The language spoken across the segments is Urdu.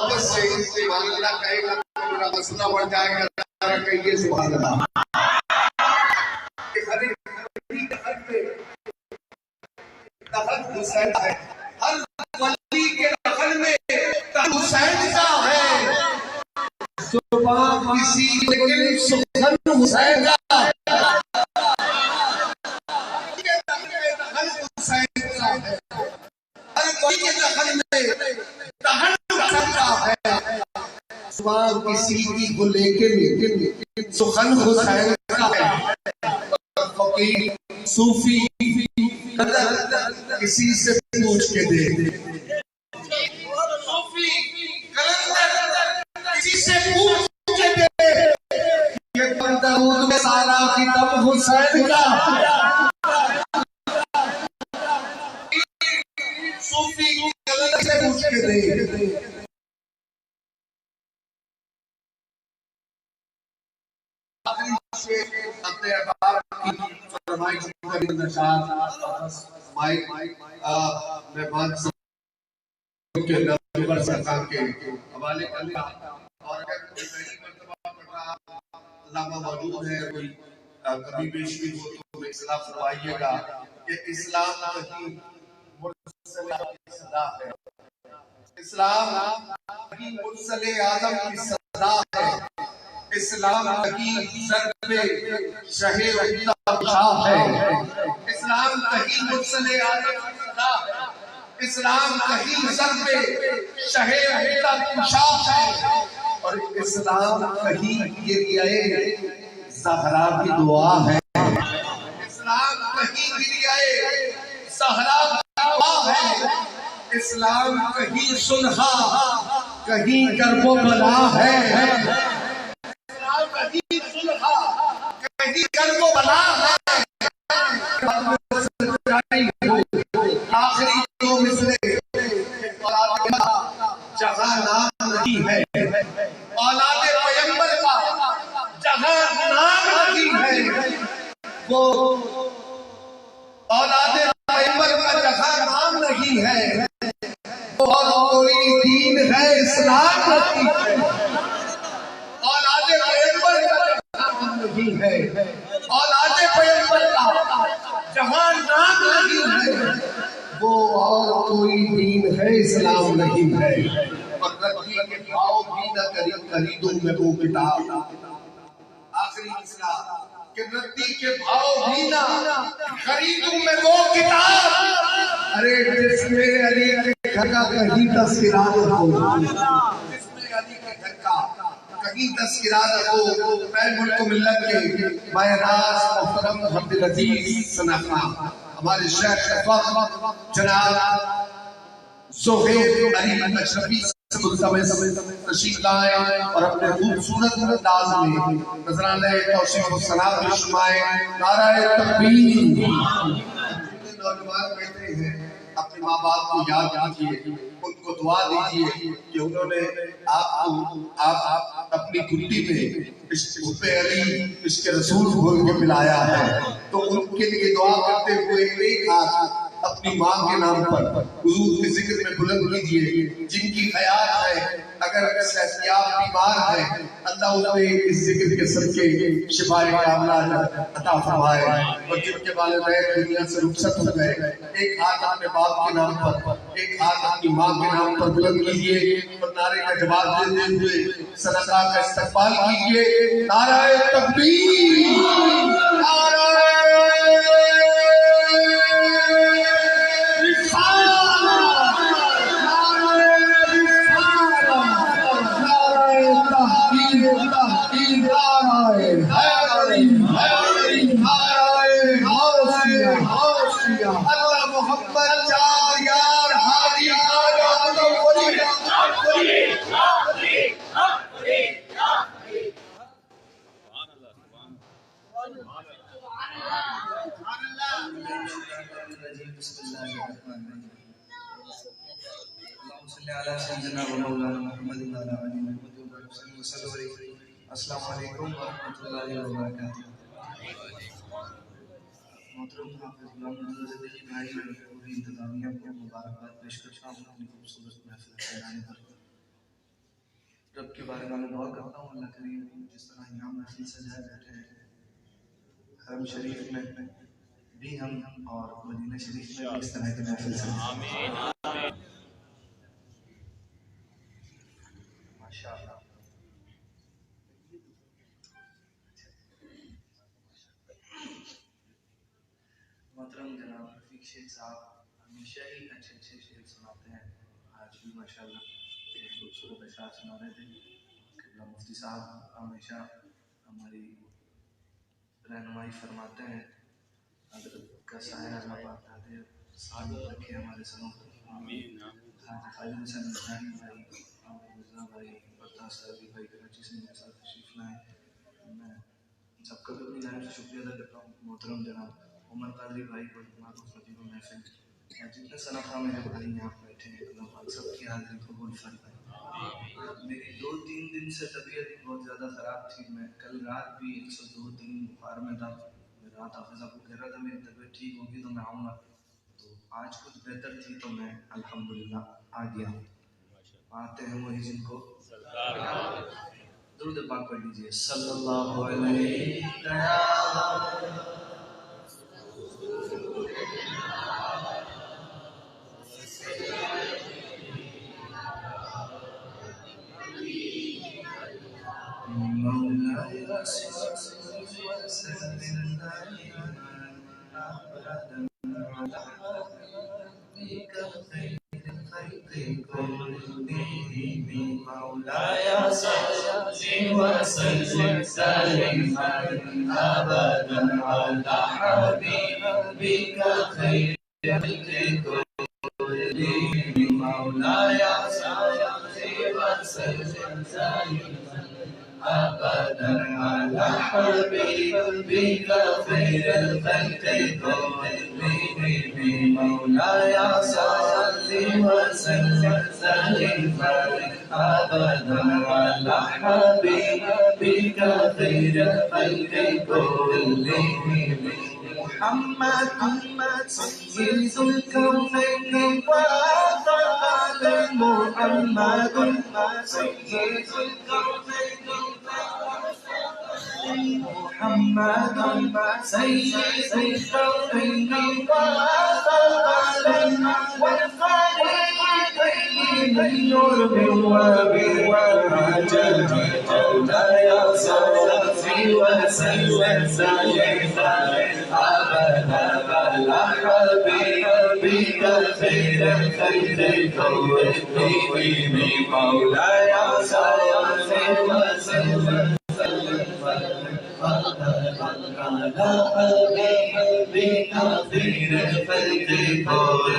محبت سے سبحان اللہ کہے گا تو میرا مسئلہ بڑھ جائے گا. کہیے سبحان اللہ. دخل حسین ہے, ہر ولی کے دخل میں حسین کا ہے. زبان کسی لیکن سخن حسین کا ہے. ہر کوئی کے دخل میں دہن حسین کا ہے. زبان کسی کی کو لیکن سخن حسین کا ہے. فقیر صوفی قدر کسی سے پوچھ کے دے. صوفی قدر کسی سے پوچھ کے دے. یہ درود میں سارا کتاب حسین کا. صوفی قدر سے پوچھ کے دے. اپنے احباب کی فرمائش کا نشان مائک مہمان کے نمبر سرکار کے حوالے کر لیا. اور اگر کوئی پہلی مرتبہ پڑھ رہا علامہ موجود ہے, کوئی کبھی پیش بھی ہو تو اصلاح فرمائیے گا کہ اسلام کہیں مرسل کی صدا ہے. اسلام کہیں مرسل اعظم کی صدا ہے. اسلام کہیں سر پہ شہ وحدہ شاہ ہے. اسلام کہیں مرسل اعظم کی صدا ہے. اسلام کہیں سر پہ شہ وحدہ شاہ ہے. اور اسلام کہیں یہ گریہ زہرا کی دعا ہے. اسلام کہیں گریہ زہرا کی دعا ہے. اسلام کہیں سنہا کہیں کرب و بلا ہے. کہیں سلحا کہیں کرب و بلا ہے. آخری دو مصرے جہاں نام نہیں ہے. اولاد پیغمبر کا جہاں نام نہیں ہے. وہ اولاد پیغمبر کا جہاں نام نہیں ہے. اور کوئی دین ہے اسلام نہیں ہے. اولاد پیغمبر کا جہاں نہیں ہے. اولاد پیغمبر کا جہاں نام نہیں ہے. وہ اور کوئی دین ہے اسلام نہیں ہے. اور ردی کے بھاؤ بھی نہ خریدوں میں وہ کتاب. آخری مصرع کہ ردی کے بھاؤ بھی نہ خریدوں میں وہ کتاب. ارے جس میں علی کے گھر کا کہیں تذکرہ ہو, جس میں علی کے گھر کا کہیں تذکرہ ہو. میں ملک و ملت کے باعراز محترم عبدالعزیز ثناء ہمارے شیخ فخر جناب زہیر علی اشرفی تشریف لائے اور اپنے خوبصورت انداز میں نذرانہ توصیف و ثناء پیش فرمائے. نعرہ تکبیر. نوجوان بیٹھے ہیں, اپنے ماں باپ کو یاد کیجئے, ان کو دعا دیجئے کہ انہوں نے آپ اپنی گھٹی میں حب علی عشق رسول گھول کے پلایا ہے. تو ان کے لیے دعا کرتے ہوئے ایک ہاتھ اپنی ماں کے نام پر حضور کے ذکر میں بلند کیجئے. جن کی حیات ہے, اگر صحتیاب بیمار ہے, اللہ انہیں اس ذکر کے صدقے شفاء کاملہ عطا فرمائے. اور جن کے والدین دنیا سے رخصت ہو گئے, ایک ہاتھ اپنے باپ کے نام پر, ایک ہاتھ اپنی ماں کے نام پر بلند کیجئے اور نعرے کا جواب دیتے ہوئے صدقہ کا استقبال کیجئے. نعرہ تکبیر. نعرہ اللہ محمد چار یار حاجی السلام علیکم ورحمۃ اللہ وبرکاتہ. محترم حافظ غلام محمد زندگی بھائی اور پوری انتظامیہ کو مبارکباد پیش کرتا ہوں اپنی خوبصورت محفل کے لانے پر. رب کے بارے میں دعا کرتا ہوں اللہ کریم جس طرح یہاں محفل سجائے بیٹھے ہیں حرم شریف میں بھی ہم اور مدینہ شریف میں بھی اس طرح کے محفل سجائے ماشاءاللہ. محترم جناب رفیق شیخ صاحب ہمیشہ ہی اچھے اچھے شعر سناتے ہیں. آج بھی ماشاءاللہ ایک خوبصورت اشعار سنا رہے تھے. قبلہ مفتی صاحب ہمیشہ ہماری رہنمائی فرماتے ہیں. حضرت کا سایہ اللہ پاک دے ساتھ رکھے ہمارے سروں پر. خالد حسین انصاری بھائی مرزا بھائی بتا صاحبی بھائی کراچی سے میرے ساتھ تشریف لائے. میں سب کا بھی اپنی جانب سے شکریہ ادا کرتا ہوں. محترم جناب عمر قادری بھائی کو معروف خطیب محفل جتنے صنفہ میرے بھائی یہاں بیٹھے ہیں اللہ پاک سب کی حاضری قبول فرمائے. میری 2-3 دن سے طبیعت بہت زیادہ خراب تھی. میں کل رات بھی 102 دن بخار میں تھا. میں رات حافظہ کو کہہ رہا تھا میری طبیعت ٹھیک ہوگی تو میں آؤں گا. تو آج کچھ بہتر تھی تو میں الحمدللہ آ گیا. آتے ہیں وہی جن کو درود پاک پڑھ لیجیے صلی اللہ علیہ وسلم. مولاي صل وسلم دائما ابدا على حبيبك خير الخلق كلهم. مولاي صل وسلم دائما ابدا على حبيبك خير الخلق كلهم. مولاي صل وسلم دائما أبدا على حبيبك خير الخلق كلهم. مولاي صل وسلم دائما أبدا على حبيبك خير الخلق كلهم. محمد سيد الكونين وثقل محمد سيد الكونين محمد سيد الكونين وثقل والفريقين من نور وبالوجه. مولاي صل وسلم دائما أبدا على حبيبك خير الخلق كلهم. مولاي صل وسلم على حبيبك خير الخلق كلهم.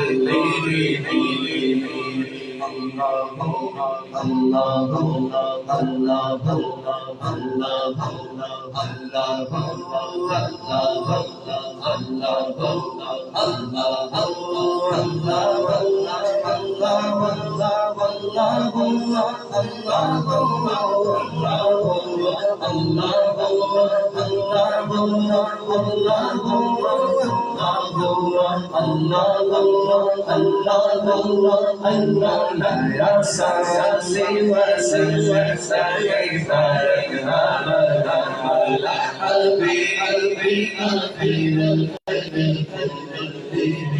الله الله الله يا صلي وسلم دائما أبدا على حبيبك خير الخلق كلهم.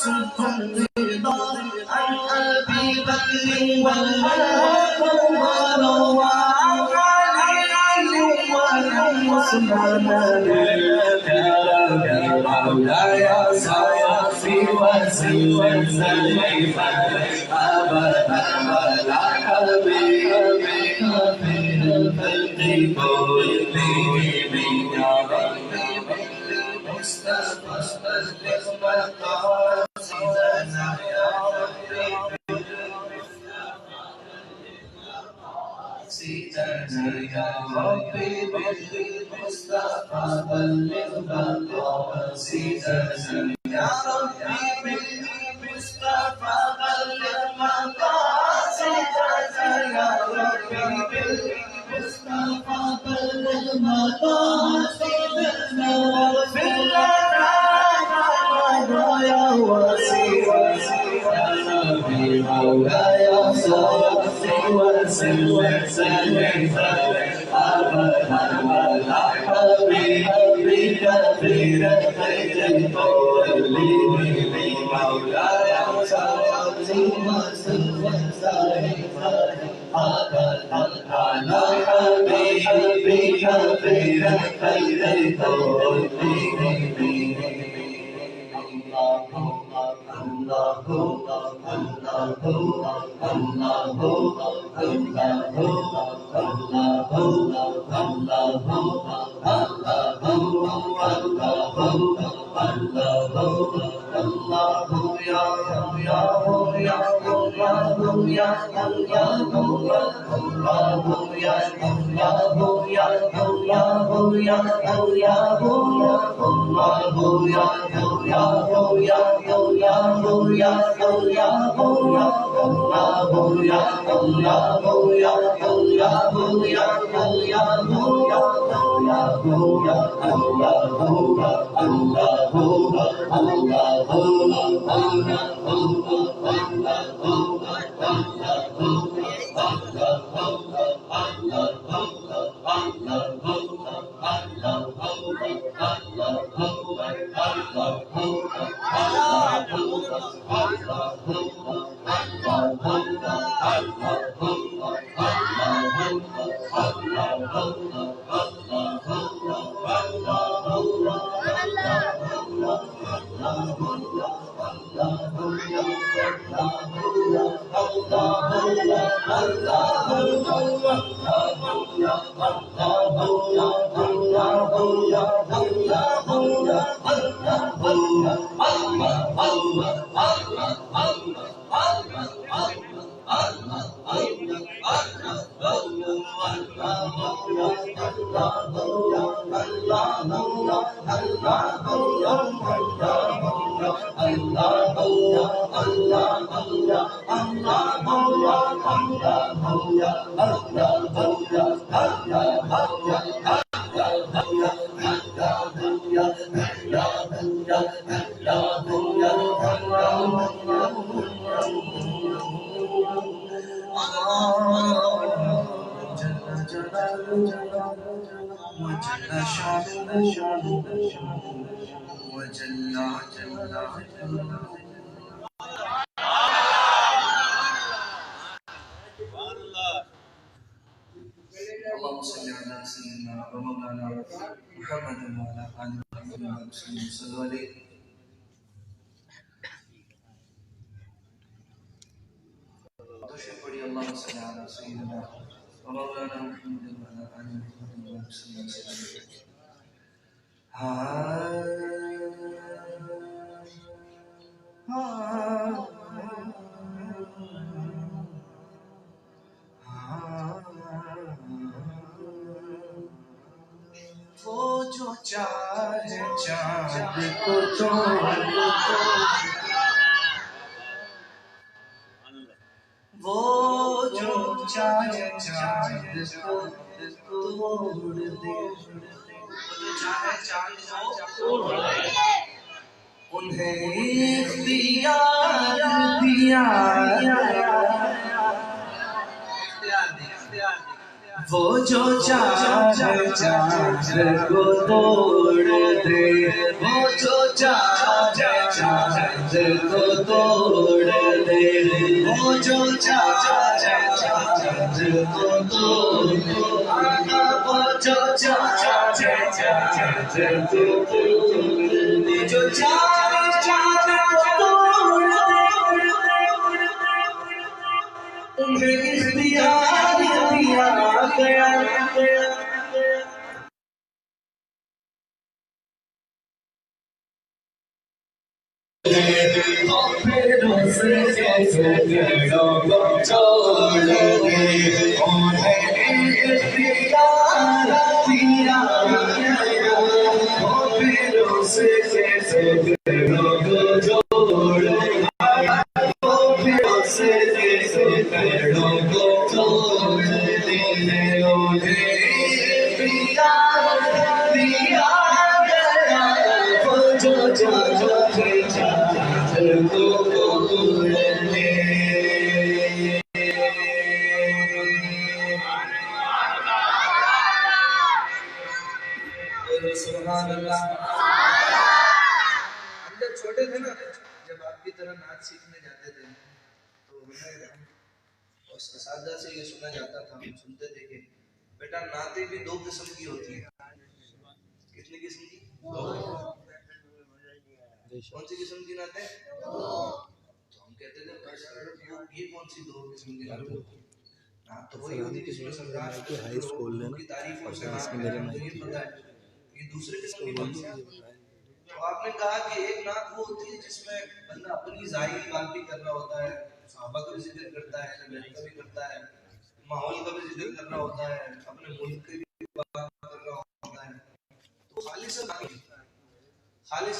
سبحان الله عن أبي بكر وعمر وعلي وعثمان. مولاي صل وسلم دائما أبدا على حبيبك خير الخلق كلهم. يا ربي مصطفى بلغ مقاصدنا يا ربي سيدنا يا ربي بالمصطفى بلغ مقاصدنا يا ربي بالمصطفى بلغ مقاصدنا يا ربي بالمصطفى بلغ مقاصدنا. واغفر لنا ما مضى يا مولاي صل وسلم أبدا على حبيبك خير المولين مولاي صل وسلم أبدا على حبيبك خير المولين اللهم صل على سيدنا ومولانا محمد وعلى آل محمد وسلم صلوا عليه. پڑھی اللهم صل على سيدنا ومولانا محمد وعلى آل محمد وسلم صلوا عليه. وہ جو چاہے چاند کو توڑ وہ جو چاہے چاند کو توڑ دے انہیں اختیار دیا وہ جو چاہے چاند کو توڑ دے وہ جو چاہے چاند کو توڑ دے وہ جو چاہے چاند کو توڑ دے وہ جو چاہے چاند کو توڑ دے جو چاہے چاند کو توڑ دے انہیں اختیار دیا گیا پھروں سے گھروں کو چھوڑ دے انہیں اختیار دیا گیا پھروں سے گھروں کو چھوڑ دے پھروں سے گھروں کو چھوڑ دے انہیں اختیار دیا گیا وہ جو چاہے چاند کو سبحان اللہ. ہم جب چھوٹے تھے نا، جب آپ کی طرح نعت سیکھنے جاتے تھے تو ہمیں اساتذہ سے یہ سنا جاتا تھا، ہم سنتے تھے کہ بیٹا نعتیں بھی دو قسم کی ہوتی ہیں. کتنی قسم کی؟ کون سی قسم کی نعتیں؟ تو ہم کہتے تھے بس یہ کون سی دو قسم کی نعتیں ہوتی ہیں؟ نعت تو وہی ہوتی جس میں سرکار کی تعریفوں سے نعت ہے، ہم کو یہ پتہ ہے. یہ دوسرے قسم کی کون سی ہے؟ تو آپ نے کہا کہ ایک نعت وہ ہوتی ہے جس میں بندہ اپنی ظاہری بات بھی کر رہا ہوتا ہے، صحابہ کا بھی ذکر کرتا ہے، نبی کا بھی کرتا ہے، ماحول کا بھی ذکر کر رہا ہوتا ہے، اپنے ملک کی بھی بات کر رہا ہوتا ہے. تو خالص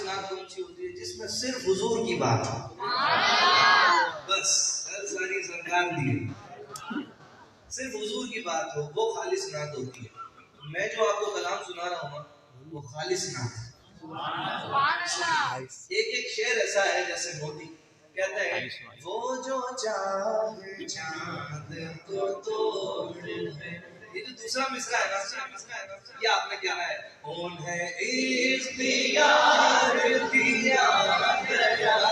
نعت کون سی ہوتی ہے؟ جس میں صرف حضور کی بات ہے، بس ہر ساری سرکار دی ہے، صرف حضور کی بات ہو، وہ خالص نعت ہوتی ہے. میں جو آپ کو کلام سنا رہا ہوں وہ خالص نعت ہے. ایک شعر ایسا ہے جیسے موتی کہتا ہے وہ جو چاہے چاند کو توڑ دے. یہ جو دوسرا مصرع ہے نا، یہ آپ نے کیا ہے؟ انہیں اختیار دیا گیا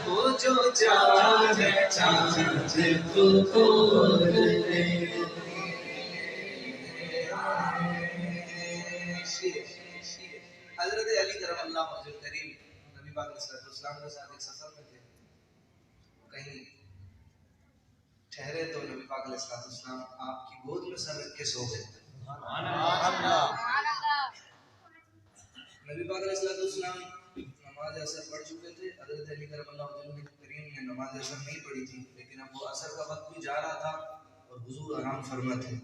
وہ جو چاہے چاند کو توڑ دے. حضرت علی کرم اللہ وجہ کریم نبی پاک علیہ السلام کے ساتھ ایک سفر میں تھے، کہیں ٹھہرے تو نبی پاک علیہ السلام آپ کی گود میں سر رکھ کے سو گئے. نبی پاک علیہ السلام نماز عصر پڑھ چکے تھے. حضرت علی کرم اللہ وجہ کریم نے نماز عصر نہیں پڑھی تھی، لیکن اب وہ عصر کا وقت بھی جا رہا تھا اور حضور آرام فرما تھے.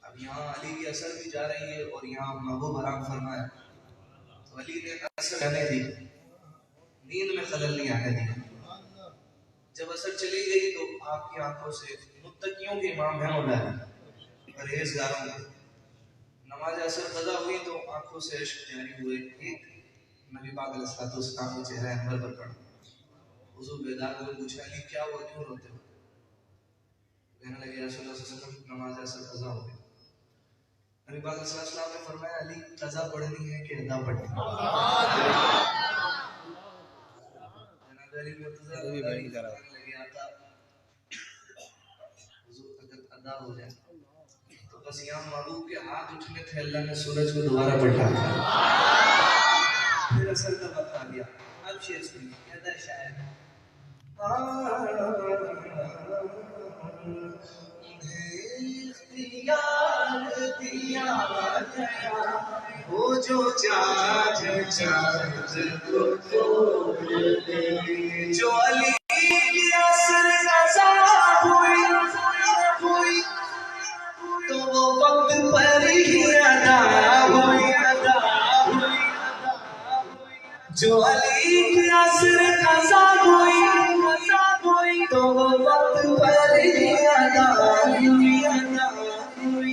اب یہاں علی کی عصر بھی جا رہی ہے اور یہاں محبوب آرام فرما ہے. تو علی نے عصر جانے دی، نیند میں خلل نہیں آنے دیا. جب عصر چلی گئی تو آپ کی آنکھوں سے متقیوں کے امام ہیں مولانا پرہیزگاروں کے، نماز عصر قضا ہوئی تو آنکھوں سے اشک جاری ہوئے. ایک نبی پاک علیہ السلام کے چہرہ انور پر پڑا. حضور بیدار ہوئے، پوچھا علی کیا ہوا، کیوں روتے ہو؟ کہنے لگے رسول اللہ صلی اللہ علیہ وسلم نماز عصر قضا ہو گئی. نبی پاک صلی اللہ علیہ وسلم نے فرمایا علی قضا پڑھنی ہے کہ ادا پڑھنی ہے؟ جناب علی مرتضی کہنے لگے آقا حضور اگر ادا ہو جائے تو بس یہاں محبوب کے ہاتھ اٹھنے تھے، اللہ نے سورج کو دوبارہ پلٹا دیا. پھر عصر کا وقت آ گیا. اب شعر سنیے، کہتا ہے شاعر اختیار دیا گیا وہ جو چاہے چاند کو توڑ دے. جو علی کی عصر قضا ہوئی تو وہ وقت پر ہی ادا ہوئی. جو علی کی عصر قضا ہوئی تو وہ وقت پر ہی ادا ہوئی.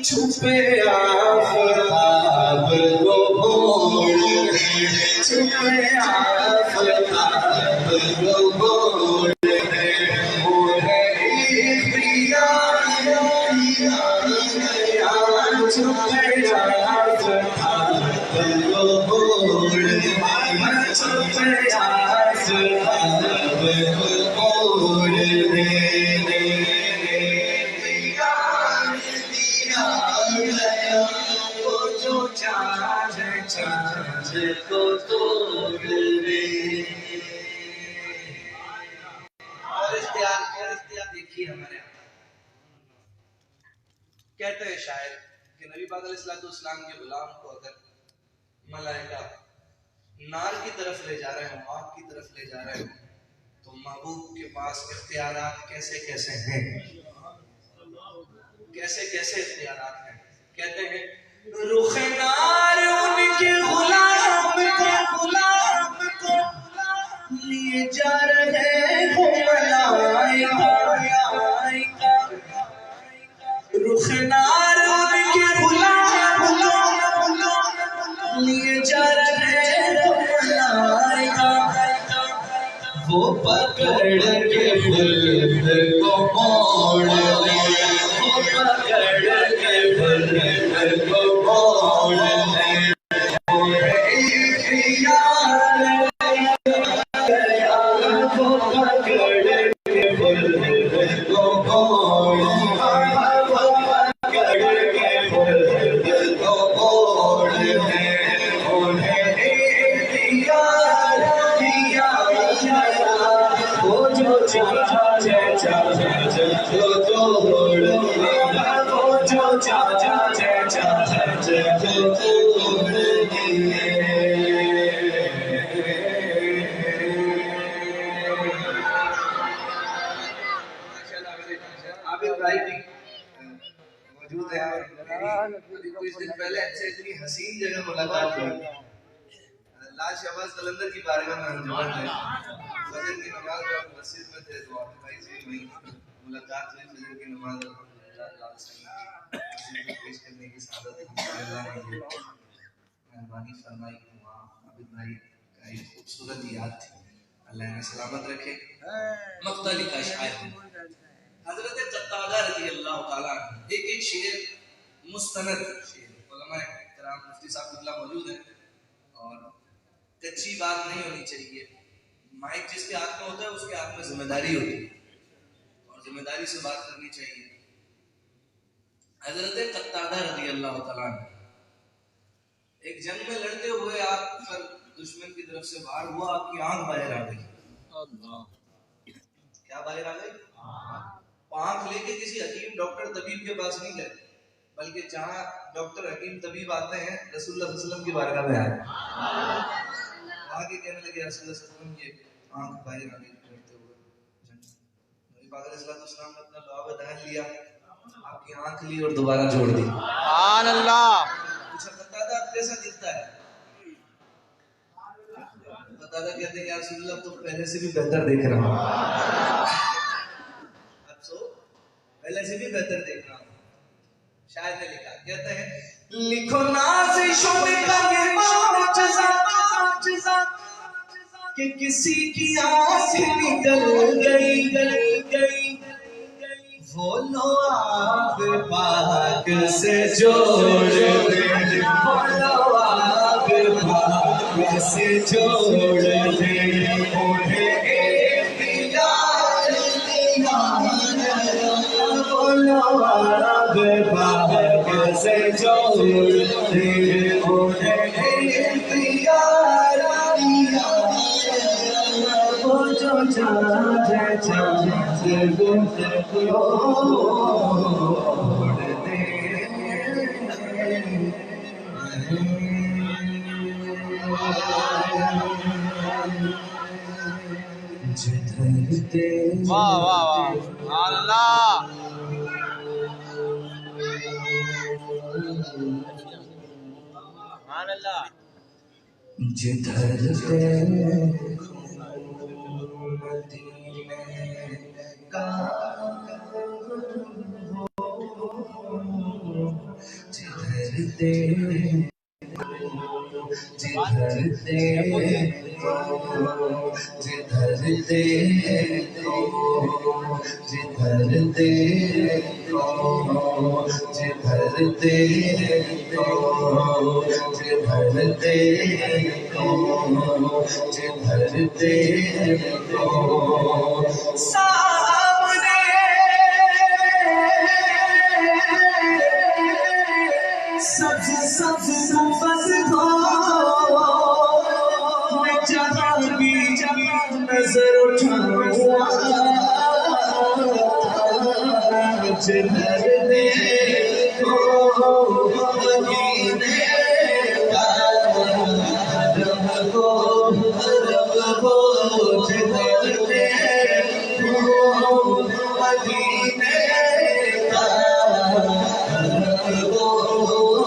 چھپے آفتاب کو بھول چھپے آفتاب کو بھول وہ ہے اختیار دیا چھپے آفتاب کو بھول چھپے آفتاب کو بھول کو توڑ دے. اور اختیار دیکھیے ہمارے یہاں کہتے ہیں شاعر کہ نبی پاک علیہ السلام کے غلام کو اگر ملائکہ نار کی طرف لے جا رہے ہوں، آگ کی طرف لے جا رہے ہوں، تو محبوب کے پاس اختیارات کیسے کیسے ہیں، کیسے کیسے اختیارات ہیں. کہتے ہیں رخ نار ان کے غلام کو لیے جا رہے ہوں ملائکہ. رخ نار ان کے غلام کو لیے جا رہے ہوں ملائکہ. وہ پر پکڑ کے خود کو موڑ دے، پکڑ کے خود کو موڑ دے، موجود ہے. ابھی کچھ دن پہلے ایسے اتنی حسین جگہ ملاقات ہوئی، لاش شہباز قلندر کی بارگاہ میں ہم جمع تھے، فجر کی نماز میں مسجد میں تھے، دعا بھائی سے وہیں ملاقات ہوئی. فجر کی نماز الحمدللہ مسجد میں پیش کرنے کی سعادت اللہ نے دی. مہربانی فرمائی. وہاں عابد بھائی کا ایک خوبصورت یاد تھی، اللہ نے سلامت رکھے. مقتدی کا شاعر حضرت قتادہ رضی اللہ تعالیٰ ایک شعر مستند شعر، علماء کرام مفتی صاحب اللہ موجود ہیں، اور کچی بات نہیں ہونی چاہیے. مائک جس کے ہاتھ میں ہوتا ہے اس کے ہاتھ میں ذمہ داری ہوتی ہے اور ذمہ داری سے بات کرنی چاہیے. حضرت قتادہ رضی اللہ تعالیٰ ایک جنگ میں لڑتے ہوئے آپ پر دشمن کی طرف سے وار ہوا، آپ کی آنکھ باہر آ گئی. کیا باہر آ گئی؟ آنکھ لے کے کسی حکیم ڈاکٹر طبیب کے پاس نہیں گئے، بلکہ جہاں ڈاکٹر حکیم طبیب آتے ہیں رسول اللہ صلی اللہ علیہ وسلم کی بارگاہ میں آئے. آگے کہنے لگے رسول اللہ صلی اللہ علیہ وسلم یہ آنکھ باہر آ گئی لڑتے ہوئے. نبی پاک علیہ السلام نے اپنا لعاب دہن لیا، آپ کی آنکھ لی اور دوبارہ جوڑ دی. سبحان اللہ. پوچھا قتادہ آپ کیسا دکھتا ہے؟ قتادہ کہتے ہیں یا رسول اللہ تو پہلے سے بھی بہتر دیکھ رہا ہوں. پہلے سے بھی بہتر دیکھ رہا ہوں. شاعر نے لکھا، کہتے ہیں لکھو نازشوں کا یہ معجزہ کہ کسی کی آنکھ نکل گئی، وہ لو آپ پاک سے جوڑ دے، وہ لو آپ پاک سے جوڑ دے، انہیں ایک یار دیا آپ پاک سے جوڑ دے، انہیں ایک یار دیا وہ جو چاہے چاہے چھوڑ دے. واہ واہ واہ اللہ. سبحان اللہ. جدھر نظر اٹھاؤں جدھر دیکھو مدینے کا حرم ہو جدھر دیکھو مدینے کا حرم ہو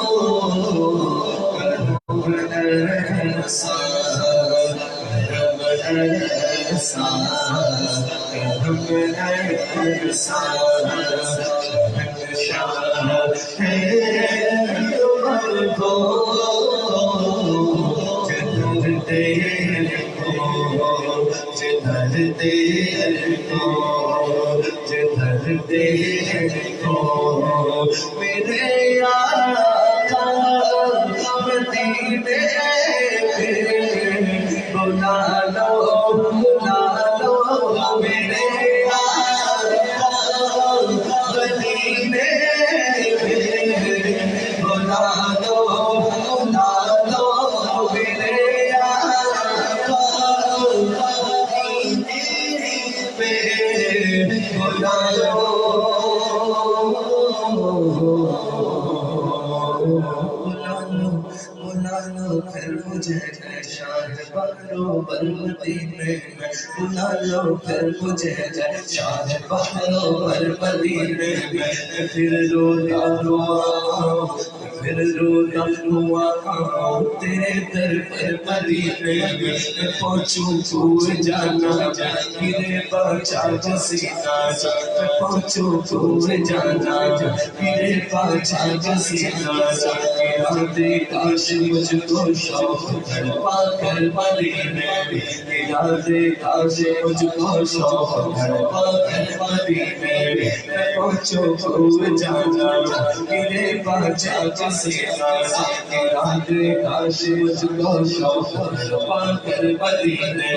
جدھر دیکھو تو جدھر دیکھو میرے آقا مدینے بلا لو میرے آقا مدینے بلا لو میرے آقا بلا لو پھر مجھے شاہ بہرو بر مدینے میں بلا لو پھر مجھے شاہ بہرو بر مدینے میں پھر روتا ہوا تیرے در پر مدینے میں پہنچوں تو جانا میرے باچا جسینا میں پہنچوں تو جانا میرے باچا جسینا ارادے کاش مجھ کو شوق گھڑوا کر مدینے ارادے کاش مجھ کو شوق گھڑوا کر مدینے میں پہنچوں تو جانا میرے باچا جسینا ارادے کاش مجھ کو شوق گھڑوا کر مدینے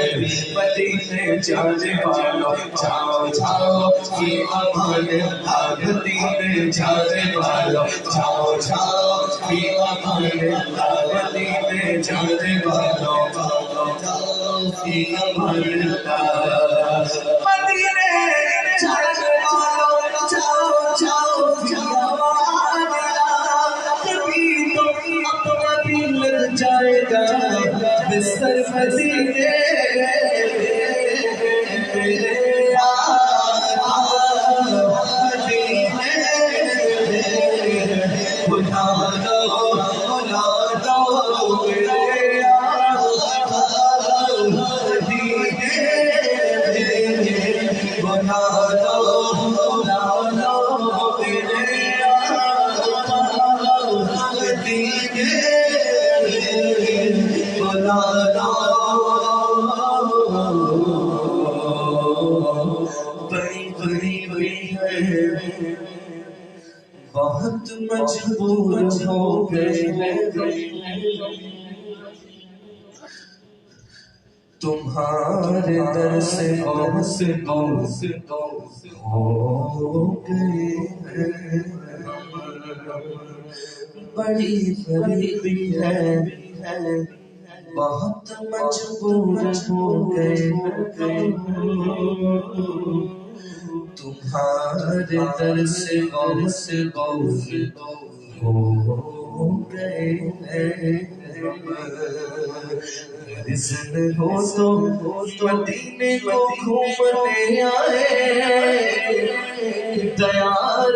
جانے والوں جاؤ جاؤ یہ امان اللہ مدینے جانے والوں جاؤ جاؤ یہ امان اللہ مدینے جانے والوں جاؤ یہ امان اللہ مدینے جانے والوں جاؤ جاؤ یہ امان اللہ کبھی تو اپنا بھی مل جائے گا بستر مدینے بہت مجبور ہو گئے تمہارے در سے ہو گئے بڑی غریبی ہے بہت مجبور ہو گئے تمہارے در سے ہو گئے رزق ہو تو مدینے کو گھومنے آئے دیار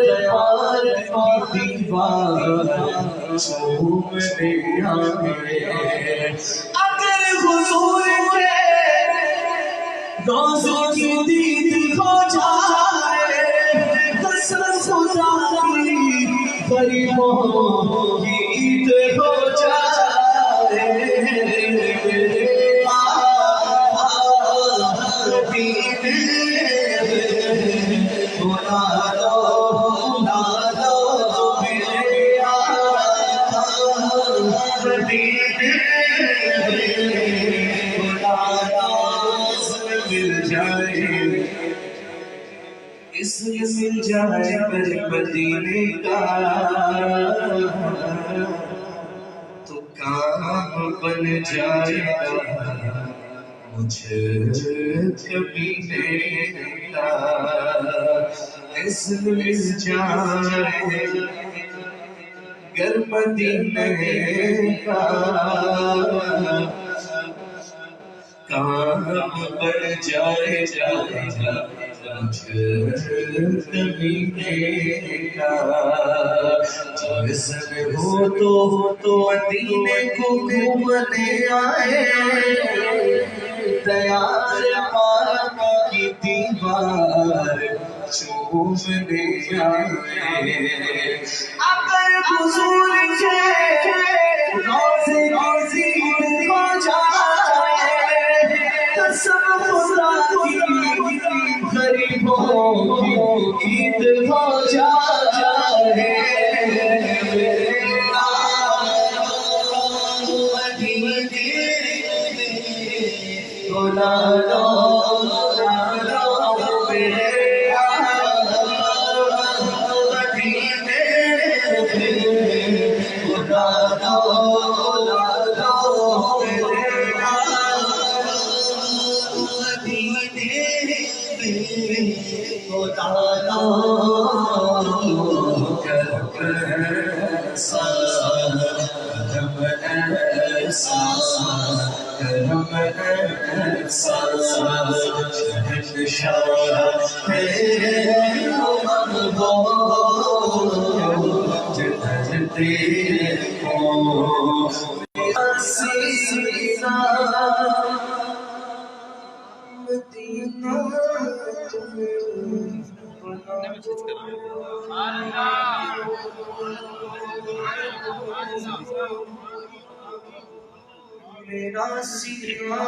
پار کی دیوار چومنے آئے اگر حضور کے روزے کی دید ہو جائے قسم خدا کی غریبوں کی عید ہو جائے بلا لو میرے آقا مدینے مل جائے اس میں مل جائے پر مدینے کا تو کام بن جائے گا مجھے کبھی کا اس میں مل جائے گر مدینے کا کام بن جائے گا مجھے کبھی کا جو اس میں ہو تو مدینے کو گھومنے آئے دیار پاک کی دیوار چومنے آئے اگر حضور کے روزے کی ہو جائے قسم خدا کی غریبوں کی عید ہو جائے میرا سینہ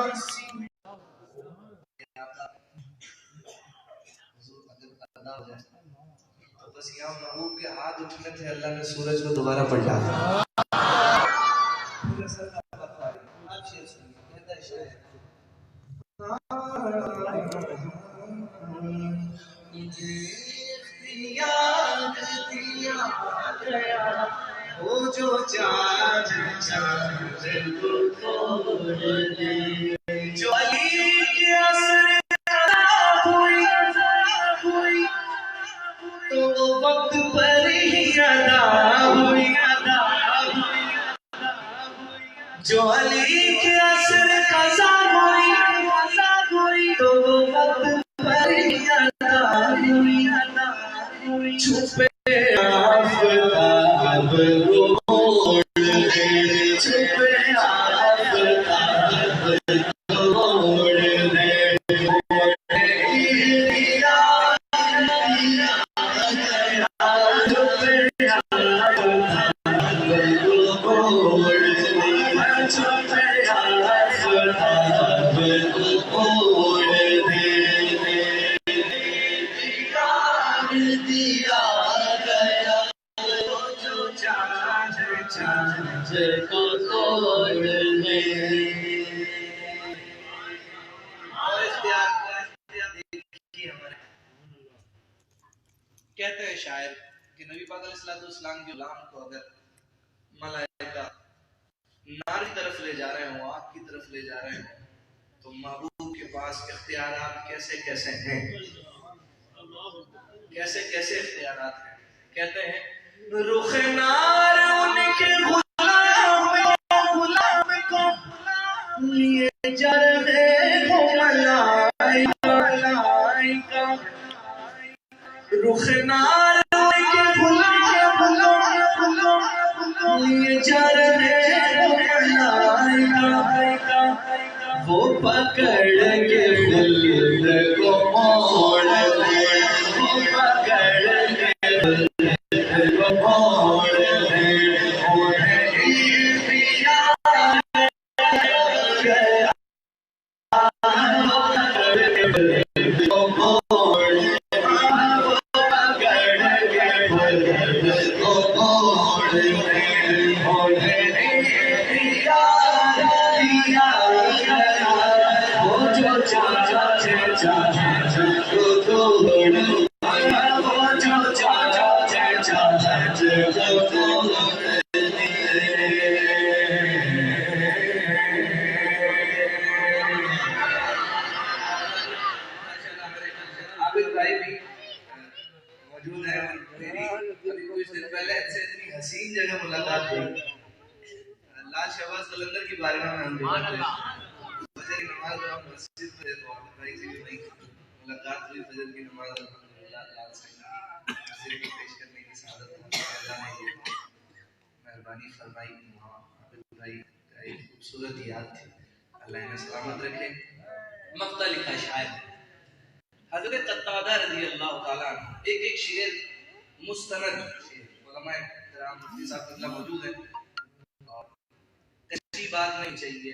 تو بس یہاں محبوب کے ہاتھ اٹھنے تھے، اللہ نے سورج کو دوبارہ پلٹا دیا۔ وہ جو چاند کو توڑ دے، جو علی کے اثر ہوئی تو وہ وقت پر ہی ادا ہوئی، جو علی کے اثر قضا ہوئی تو وہ وقت پر ہی ادا ہوئی، چھپے آفتاب کو موڑ دے، چھپے آفتاب کو موڑ دے، کہتے ہیں شاعر کہ نبی پاک علیہ السلام کے غلام کو اگر ملائکہ نار کی طرف لے جا رہے ہوں، آگ کی طرف لے جا رہے ہوں، تو محبوب کے پاس اختیارات کیسے کیسے ہیں، کیسے کیسے اختیارات ہیں۔ کہتے ہیں رخ نار ان کے غلام کو لیے جا رہے ہو ملائکہ، رخ نار ان کے غلام لیے جا رہے ہو ملائکہ، وہ پکڑ کے خلد کو موڑ دے، وہ پکڑ کے خلد کو موڑ دے، انہیں اختیار گیا، پکڑ کے خلد کو موڑ دے، وہ پکڑ کے خلد کو موڑ دے، انہیں اختیار دیا گیا، وہ جو چاہتے کو توڑ، وہ جو چاہتے کو توڑ۔ عابد بھائی بھی موجود ہیں، میری ابھی کچھ دن پہلے سے اتنی حسین جگہ ملاقات ہوئی، لال شہباز قلندر کی بارگاہ میں ہم جمع تھے، فجر کی نماز میں ہم مسجد میں تھے، عابد بھائی سے بھی ملاقات ہوئی فجر کی نماز، الحمدللہ لال صاحب حاضری کو پیش کرنے کی سعادت اللہ نے دی، مہربانی فرمائی۔ وہاں عابد بھائی کا ایک خوبصورت یاد تھی، اللہ انہیں سلامت رکھے۔ مقطع لکھا شاعر حضرت قتادہ رضی اللہ تعالیٰ عنہ، ایک شعر مستند شعر، علماء کرام مفتی صاحب قبلہ موجود ہیں، اور کچی بات نہیں چاہیے،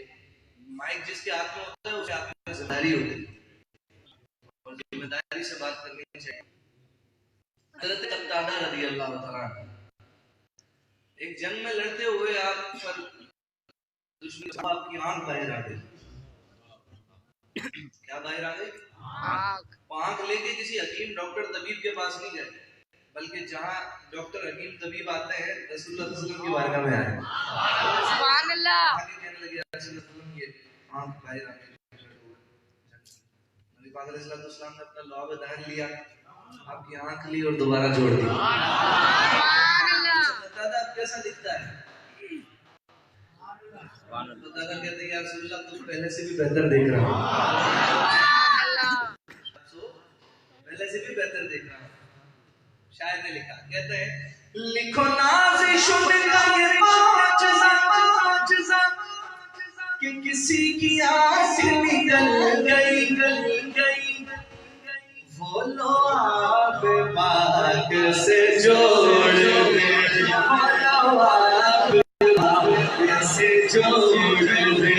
مائک جس کے ہاتھ میں ہوتا ہے اس کے ہاتھ میں ذمہ داری ہوتی ہے، اور ذمہ داری سے بات کرنی چاہیے. حضرت قتادہ رضی اللہ تعالیٰ عنہ ایک جنگ میں لڑتے ہوئے آپ پر دشمن سے آپ کی آنکھ باہر آ گئی. کیا باہر آ گئی؟ آنکھ لے کے کسی حکیم ڈاکٹر طبیب کے پاس نہیں گئے، بلکہ جہاں ڈاکٹر حکیم طبیب آتے ہیں رسول اللہ صلی اللہ علیہ وسلم کی بارگاہ میں آئے. سبحان اللہ. کہنے لگے رسول اللہ صلی اللہ علیہ وسلم کی آنکھ باہر آ گئی. نبی پاک علیہ السلام نے اپنا لعاب دہن لیا، آپ کی آنکھ لی اور دوبارہ جوڑ دی. قتادہ کیسا دکھتا ہے؟ قتادہ کہتے ہیں یا رسول اللہ تم پہلے سے بھی بہتر دیکھ رہا ہوں. پہلے سے بھی بہتر دیکھ رہا ہوں. شاعر نے لکھا، کہتے ہیں لکھو نازش کا یہ معجزہ کہ کسی کی آنکھ نکل گئی، وہ لو آپ پاک سے جوڑ دے، وہ لو آپ پاک سے جوڑ دے.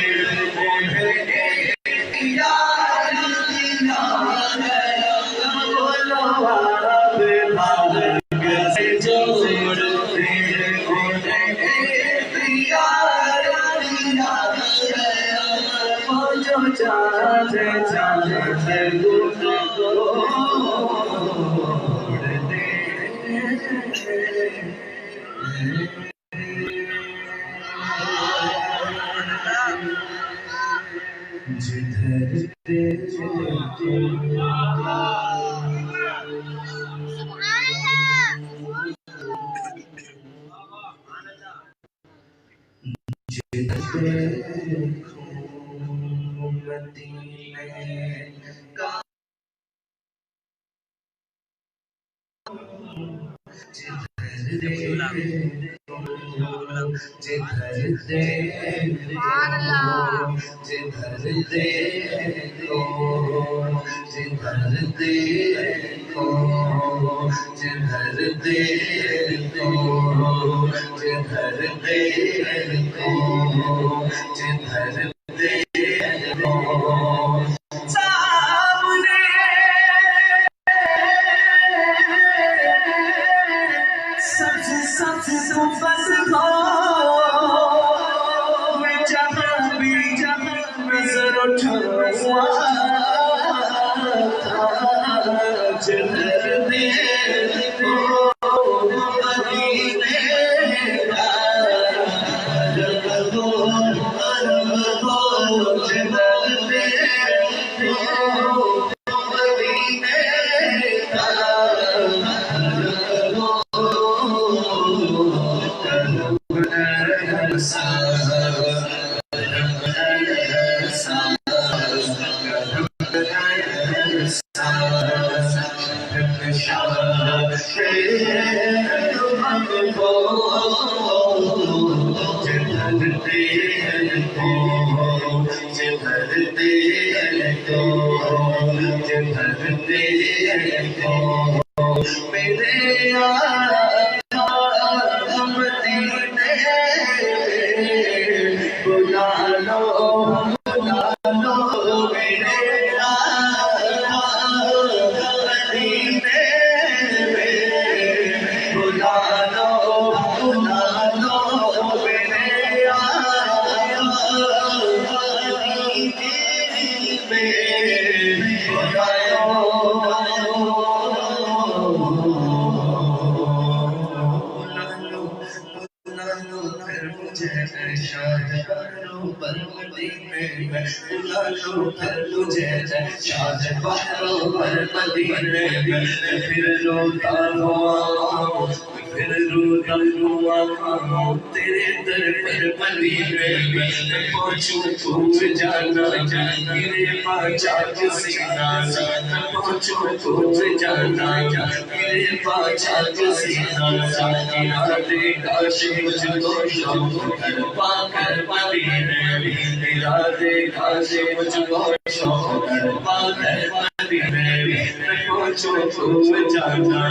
بچوں کو جانا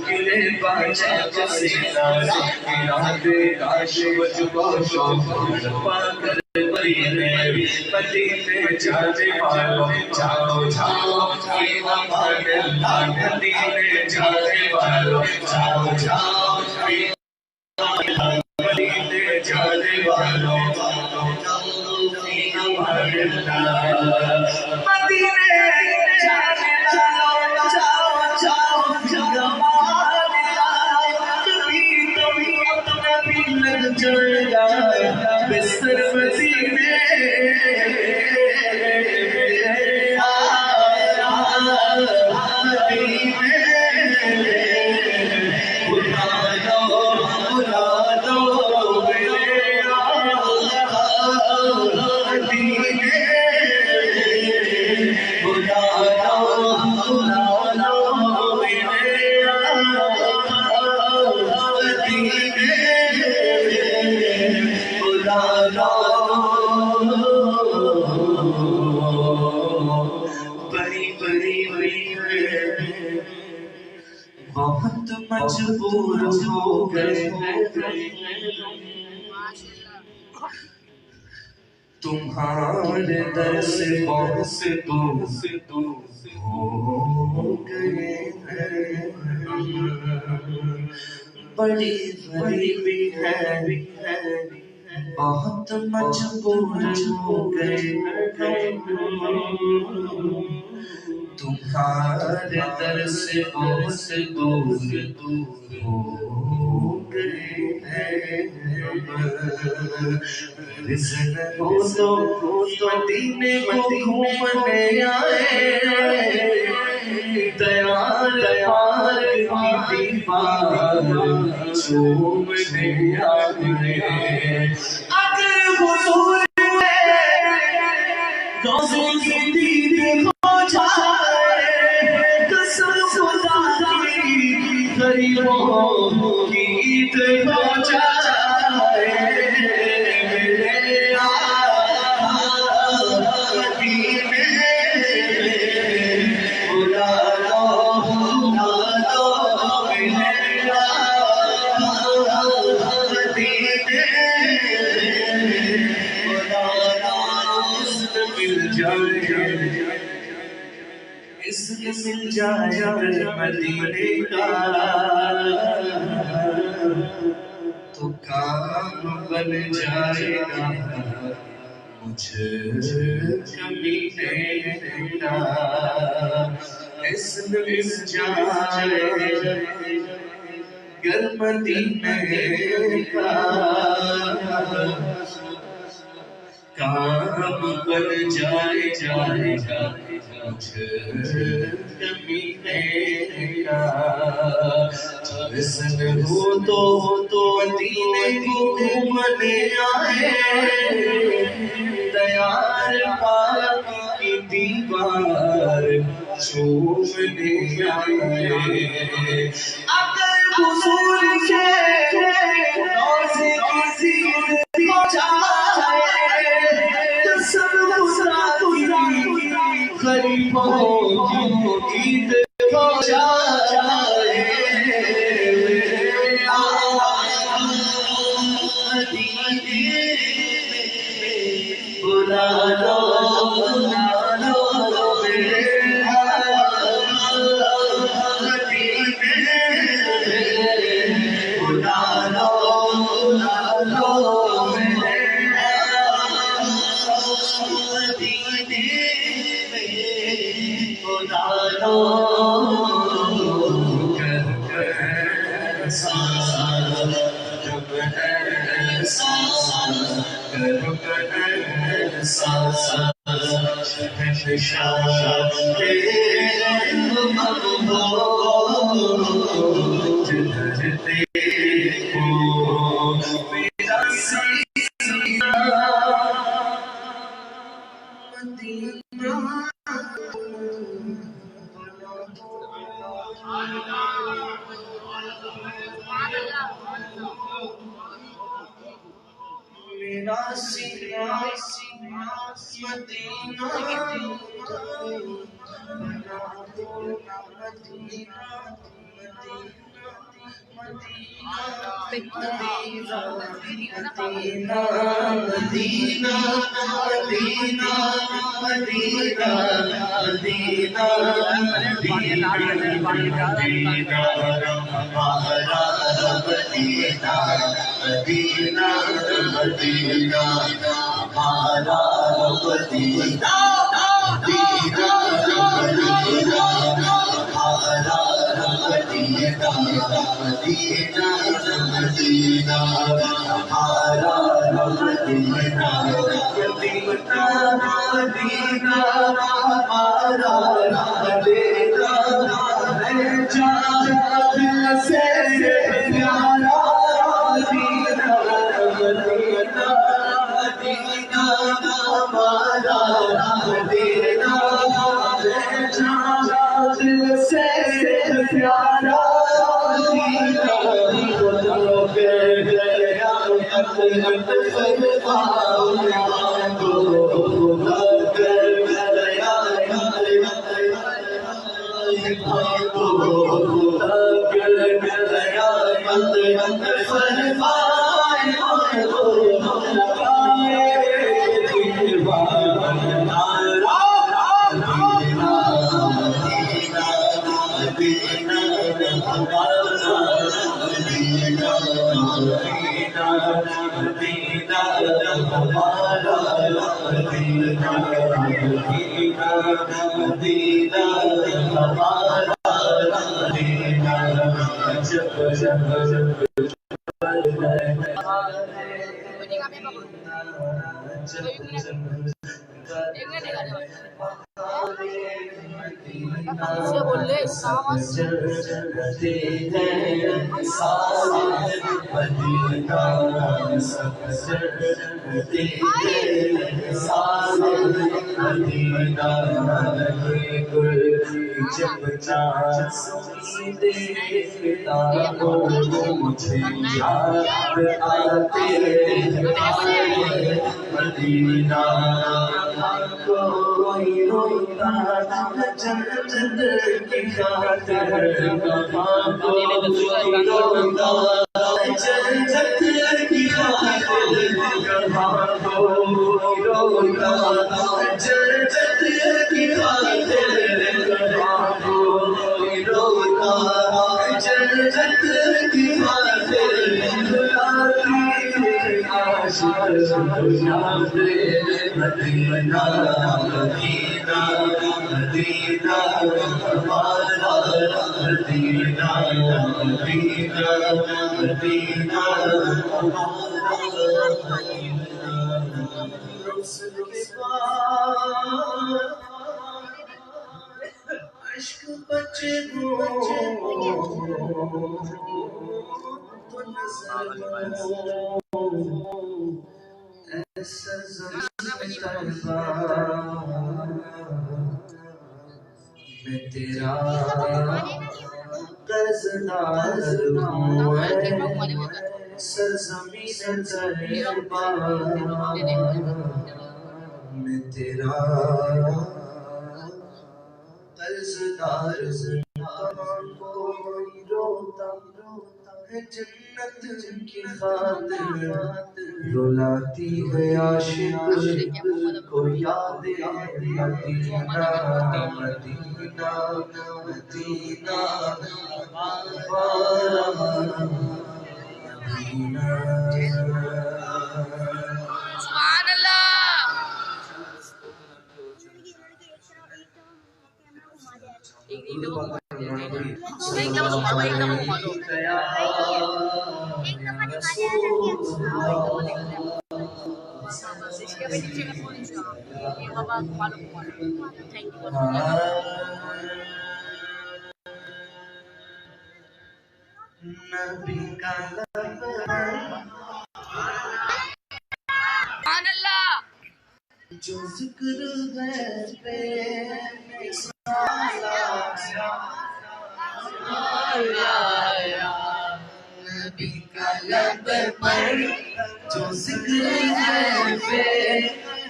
گرے باچا کسینا ارادے کاش بچوں شوق پا کر مدینے جانے والوں جاؤ جاؤ ایمان اللہ مدینے جانے والوں جاؤ جاؤ مدینے جانے والوں ایمان اللہ مدینے جانے والوں جاؤ جاؤ کبھی کبھی اپنا بھی لگ جائے گا بستر مدینے بہت مجبور ہو گئے تمہارے در سے بہت دور ہو گئے ہیں بڑی غریبی ہے بہت مجبور ہو گئے تمہارے در سے بہت دور ہو گئے ہیں رزق ہو تو مدینے کو گھومنے آئے دیار پار کی دیوار چومنے آئے اگر حضور روزے کی دید ہو جائے قسم خدا کی غریبوں کی عید ہو جائے میرے مدینے بلا لو میرے مدینے مل جائے اس میں مل جائے مدینے کا تو کام بن جائے گا مجھ کمینے کا اس میں مل جائے گر مدینے کا کام بن جائے گا مجھ کمینے کا حسن ہو تو مدینے کو گھومنے آئے دیار پاک کی دیوار چومنے آئے اگر حضور کے روزے کی زینت ہو جائے تو سب خدا کی غریبوں کی عید ہو جائے بلا لو میرا سینہ مدینہ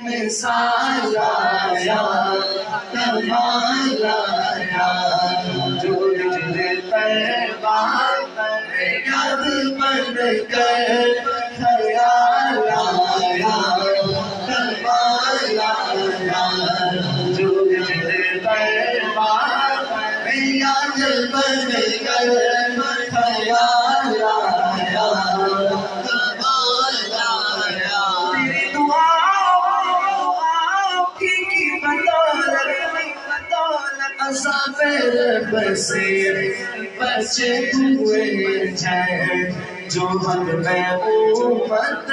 مثال آیا کمال آیا جو جلے پروان یاد بن کر خیال آیا کمال آیا جو جلے پروان یاد بن کر خیال آیا کمال آیا تیری دعاؤں کی بدولت مسافر بسے بچے ہوئے ہیں جو حق میں امت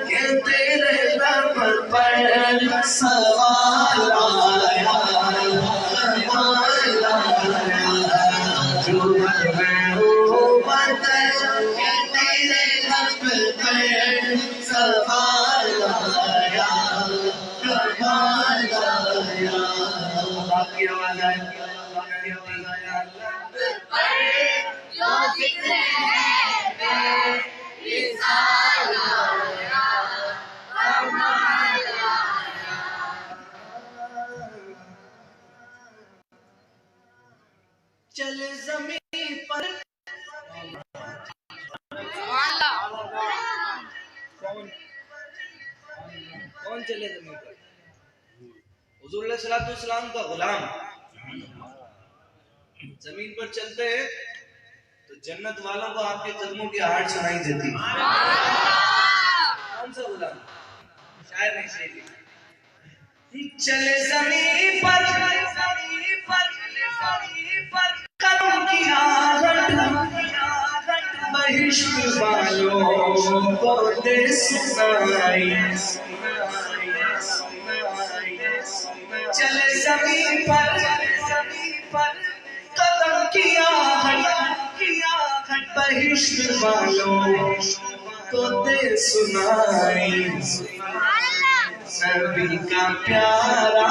کہ تیرے لب پر سوال آیا سوال آیا جو حق میں امت کہ تیرے لب پر سوال آیا سوال آیا باقی آواز آئے جو ذکر ہے مثال آیا کمال آیا چلے زمین پر کون چلے زمین پر حضور علیہ السلام کا غلام زمین پر چلتے ہیں تو جنت والوں کو آپ کے قدموں کی آہٹ سنائی دیتی کون سا غلام شاعر نے شعر لکھا چلے زمین پر قدم کی آہٹ بہشت والوں کو دے سنائی چلے زمین پر قدم کی آہٹ بہشت والوں کو دے سنائی نبی کا پیارا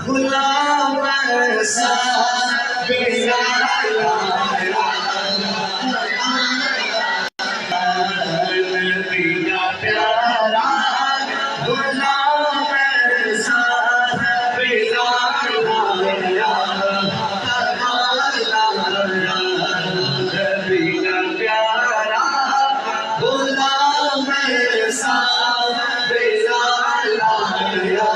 غلام ایسا بلال آیا نبی کا پیارا غلام ایسا بلال آیا نبی کا پیارا غلام ایسا بلال آیا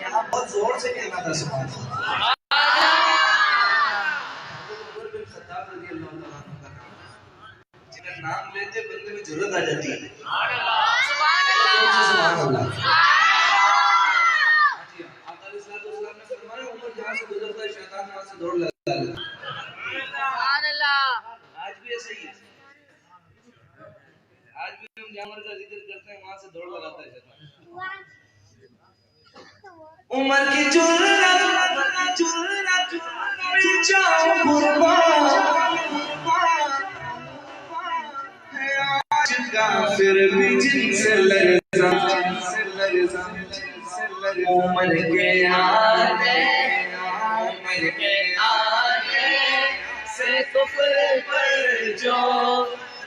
یہاں بہت زور سے کہنا تھا سبحان اللہ عمر بن خطاب رضی اللہ عنہ کا نام جن کا نام لیتے بندے میں جرأت آ جاتی ہے سبحان اللہ آقا علیہ السلام نے فرمایا عمر جہاں سے گزرتا ہے شیطان وہاں سے دوڑ لگتا ہے سبحان اللہ آج بھی ایسا ہی ہے آج بھی ہم جہاں عمر کا ذکر کرتے ہیں وہاں سے دوڑ لگاتا ہے شیطان عمر کی جرأت جاؤ قربان ہے آج کافر بھی جن سے لرزاں عمر کے آنے سے کفر پر جو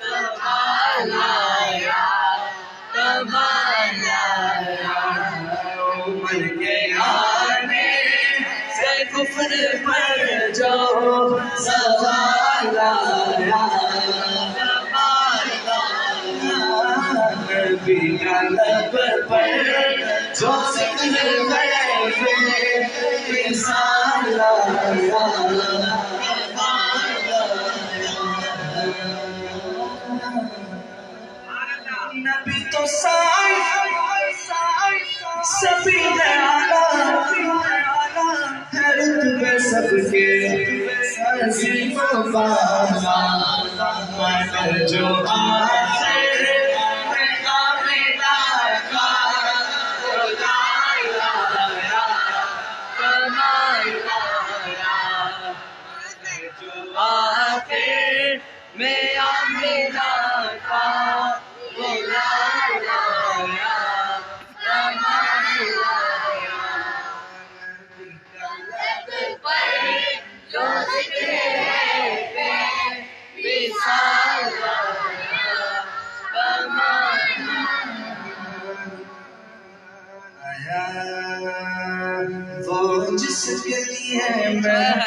کمال آیا کمال آیا عمر کے آنے سے کفر پر جو سوال آیا کمال آیا نبی کا لب پر جو ذکر ہے مثال آیا نبی تو سبھی ہے رتبے سب کے عظیم و بالا مگر جو آخر میں کاملہ کا کمال آیا جو آخر میں آمینہ کا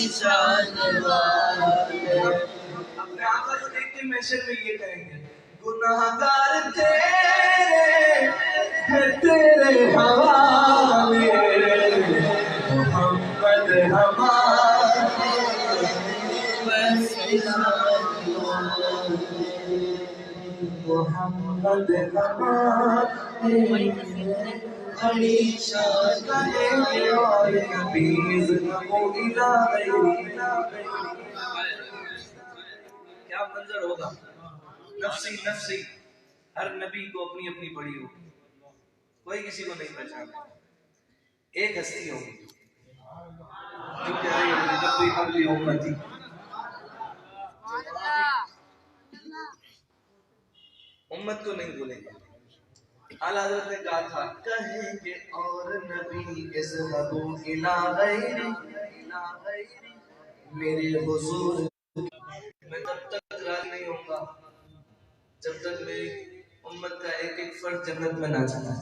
شان والے. اپنے آقا کو دیکھ کے محشر میں یہ کہیں گے گناہ گار تیرے ہے تیرے حوالے محمد ہمارے بس شان محمد ہمارے بڑی شان کہیں اور کبھی ظلموں الہ کیا منظر ہوگا نفسی نفسی ہر نبی کو اپنی اپنی پڑی ہوگی کوئی کسی کو نہیں پہچانتا ایک ہستی ہوگی جو کہہ رہی ہوگی جب کوئی قبلی امتی امت کو نہیں بھولیں گے اعلیٰ حضرت نے کہا تھا کہیں کہ اور نبی اذهبوا الى غیری میرے حضور میں تب تک راضی نہیں ہوں گا جب تک میری امت کا ایک ایک فرد جنت میں نہ چلا